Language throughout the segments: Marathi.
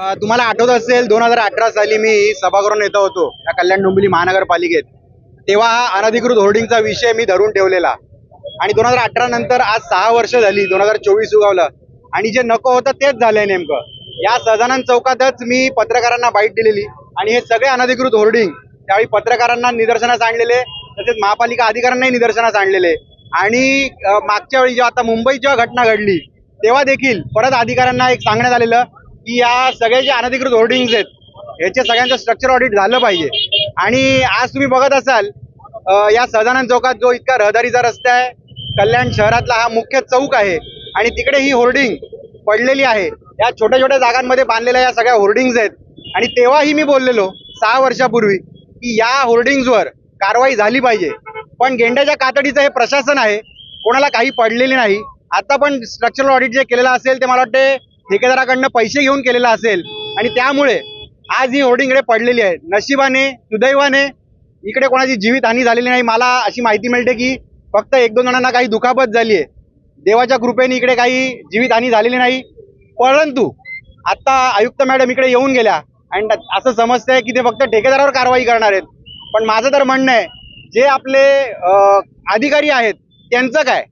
तुम्हाला आठवत असेल 2018 साली मी सभागृहात येत होतो या कल्याण डोंबिवली महानगरपालिकेत। तेव्हा हा अनधिकृत होर्डिंगचा विषय मी धरून ठेवलेला आणि 2018 नंतर आज 6 वर्ष झाली, 2024 उगवलं आणि जे नको होतं तेच झालंय। नेमकं या सदानंद चौकातच मी पत्रकारांना बाईट दिलेली आणि हे सगळे अनधिकृत होर्डिंग त्यावेळी पत्रकारांना निदर्शनास आणलेले, तसेच महापालिका अधिकाऱ्यांनाही निदर्शनास आणलेले। आणि मागच्या वेळी जेव्हा आता मुंबईत जेव्हा घटना घडली तेव्हा देखील परत अधिकाऱ्यांना एक सांगण्यात आलेलं की या सगळे जे अनधिकृत होर्डिंग्स आहेत याचे सगळ्यांचं स्ट्रक्चर ऑडिट झालं पाहिजे। आणि आज तुम्ही बघत असाल या सदानंद चौकात जो इतका रहदारीचा रस्ता आहे, कल्याण शहरातला हा मुख्य चौक आहे आणि तिकडे ही होर्डिंग पडलेली आहे। या छोट्या छोट्या जागांमध्ये बांधलेल्या या सगळ्या होर्डिंग्स आहेत आणि तेव्हाही मी बोललेलो 6 वर्षापूर्वी की या होर्डिंग्सवर कारवाई झाली पाहिजे। पण गेंड्याच्या कातडीचं हे प्रशासन आहे, कोणाला काही पडलेली नाही। आता पण स्ट्रक्चरल ऑडिट जे केलेलं असेल ते मला वाटते ठेकेदाराकडनं पैसे घेऊन केलेलं असेल आणि त्यामुळे आज ही होर्डिंग इकडे पडलेली आहे। नशिबाने सुदैवाने इकडे कोणाची जीवितहानी झालेली नाही। मला अशी माहिती मिळते की फक्त 1-2 जणांना काही दुखापत झाली आहे। देवाच्या कृपेने इकडे काही जीवितहानी झालेली नाही। परंतु आता आयुक्त मॅडम इकडे येऊन गेल्या आणि असं समजतंय की ते फक्त ठेकेदारावर कारवाई करणार आहेत। पण माझं तर म्हणणं आहे जे आपले अधिकारी आहेत त्यांचं काय,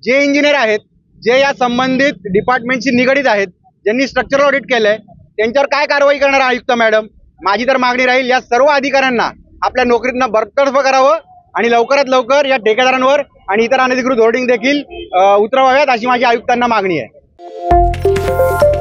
जे इंजिनियर आहेत, जे या संबंधित डिपार्टमेंटशी निगडीत आहेत, ज्यांनी स्ट्रक्चरल ऑडिट केलंय त्यांच्यावर काय कारवाई करणार आयुक्त मॅडम। माझी तर मागणी राहील या सर्व अधिकाऱ्यांना आपल्या नोकरीतनं बरतर्फ करावं आणि लवकरात लवकर या ठेकेदारांवर आणि इतर अनधिकृत होर्डिंग देखील उतरवाव्यात अशी माझी आयुक्तांना मागणी आहे।